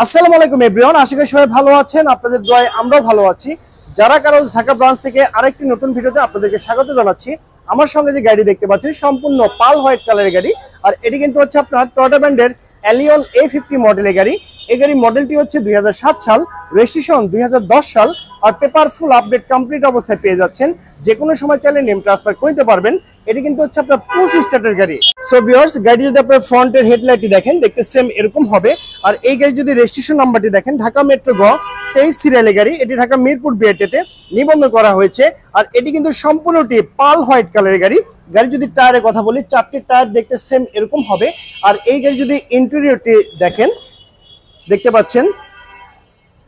আসসালামু আলাইকুম এভরিওয়ান, আশা করি সবাই ভালো আছেন। আপনাদের দোয়ায় আমরাও ভালো আছি। যারা কারোজ ঢাকা ব্রাঞ্চ থেকে আরেকটি নতুন ভিডিওতে আপনাদেরকে স্বাগত জানাচ্ছি। আমার সঙ্গে যে গাড়ি দেখতে পাচ্ছেন সম্পূর্ণ পাল হোয়াইট কালারের গাড়ি, আর এটি কিন্তু হচ্ছে আপনার টয়োটা ব্র্যান্ডের এলিয়ন A50 মডেলের গাড়ি। এই গাড়ি মডেলটি হচ্ছে 2007 সাল, রেজিস্ট্রেশন 2010 সাল, আর পেপার ফুল আপডেট কমপ্লিট অবস্থায় পেয়ে যাচ্ছেন। যে কোনো সময় চাইলে নেম ট্রান্সফার করতে পারবেন। এটি কিন্তু হচ্ছে আপনার পুশ স্টার্টের গাড়ি। সো ভিউয়ার্স, গাড়ি যদি আপনার ফ্রন্টের হেডলাইটটি দেখেন, দেখতে সেম এরকম হবে। আর এই গাড়ি যদি রেজিস্ট্রেশন নাম্বারটি দেখেন, ঢাকা মেট্রো গ 23 সিরিয়ালের গাড়ি। এটি ঢাকা মিরপুর বিআরটিতে নিবন্ধন করা হয়েছে। আর এটি কিন্তু সম্পূর্ণটি পাল হোয়াইট কালারের গাড়ি। গাড়ি যদি টায়ারের কথা বলি, 4টি টায়ার দেখতে সেম এরকম হবে। আর এই গাড়ি যদি ইন্টেরিয়রটি দেখেন, দেখতে পাচ্ছেন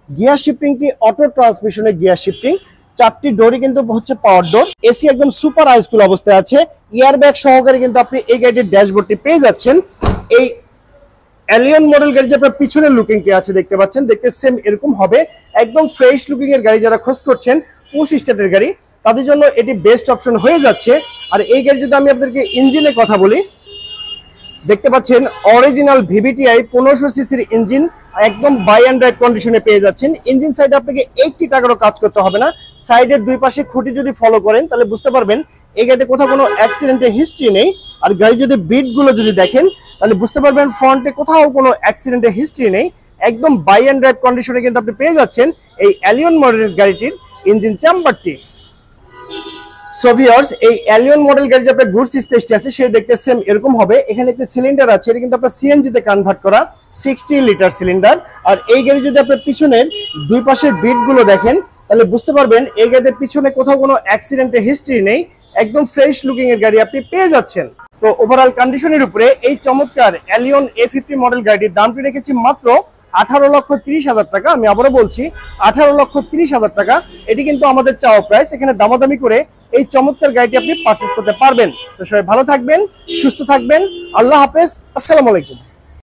গিয়ার শিফটিংটি অটো ট্রান্সমিশনের গিয়ার শিফটিং। 4টি ডোরই কিন্তু হচ্ছে পাওয়ার ডোর। এসি একদম সুপার হাইস্কুল অবস্থায় আছে। এয়ার ব্যাগ সহকারে কিন্তু আপনি এই গাড়িটির ড্যাশবোর্ডটি পেয়ে যাচ্ছেন। এই এলিয়ন মডেল গাড়ি যে আপনার পিছনের লুকিংটি আছে দেখতে পাচ্ছেন, দেখতে সেম এরকম হবে। একদম ফ্রেশ লুকিং এর গাড়ি যারা খোঁজ করছেন পুশ স্টার্টের গাড়ি, তাদের জন্য এটি বেস্ট অপশন হয়ে যাচ্ছে। আর এই গাড়ি যদি আমি আপনাদেরকে ইঞ্জিনের কথা বলি, দেখতে পাচ্ছেন অরিজিনাল ভিভিটিআই 1500 সিসির ইঞ্জিন, একদম বাই অ্যান্ড ড্রাইভ কন্ডিশনে পেয়ে যাচ্ছেন। ইঞ্জিন সাইডে আপনাকে 80 টাকারও কাজ করতে হবে না। সাইডের দুই পাশে খুঁটি যদি ফলো করেন তাহলে বুঝতে পারবেন এই গাড়িতে কোথাও কোনো অ্যাক্সিডেন্টের হিস্ট্রি নেই। আর গাড়ি যদি বিটগুলো যদি দেখেন তাহলে বুঝতে পারবেন ফ্রন্টে কোথাও কোনো অ্যাক্সিডেন্টের হিস্ট্রি নেই। একদম বাই অ্যান্ড ড্রাইভ কন্ডিশনে কিন্তু আপনি পেয়ে যাচ্ছেন এই এলিয়ন মডেলের গাড়িটির ইঞ্জিন চেম্বারটি। সো ভিউয়ার্স, এই এলিয়ন মডেল গাড়ি যে আপনার গুডস স্পেসটি আছে সে দেখতে সেম এরকম হবে। এখানে একটা সিলিন্ডার আছে, এটা কিন্তু আপনার সিএনজি তে কনভার্ট করা 60 লিটার সিলিন্ডার। আর এই গাড়ি যদি আপনার পিছনের দুই পাশের বিটগুলো দেখেন তাহলে বুঝতে পারবেন এই গাড়িতে পিছনে কোথাও কোনো অ্যাক্সিডেন্টের হিস্ট্রি নেই। একদম ফ্রেশ লুকিং এর গাড়ি আপনি পেয়ে যাচ্ছেন। তো ওভারঅল কন্ডিশনের উপরে এই চমৎকার এলিয়ন A50 মডেল গাড়ির দামটি রেখেছি মাত্র 18,30,000 টাকা। আমি আবারও বলছি 18,30,000 টাকা। এটি কিন্তু আমাদের চাওয়া প্রাইস। এখানে দামাদামি করে এই চমৎকার গাড়িটি আপনি পারচেজ করতে পারবেন। তো সবাই ভালো থাকবেন, সুস্থ থাকবেন। আল্লাহ হাফেজ, আসসালামু আলাইকুম।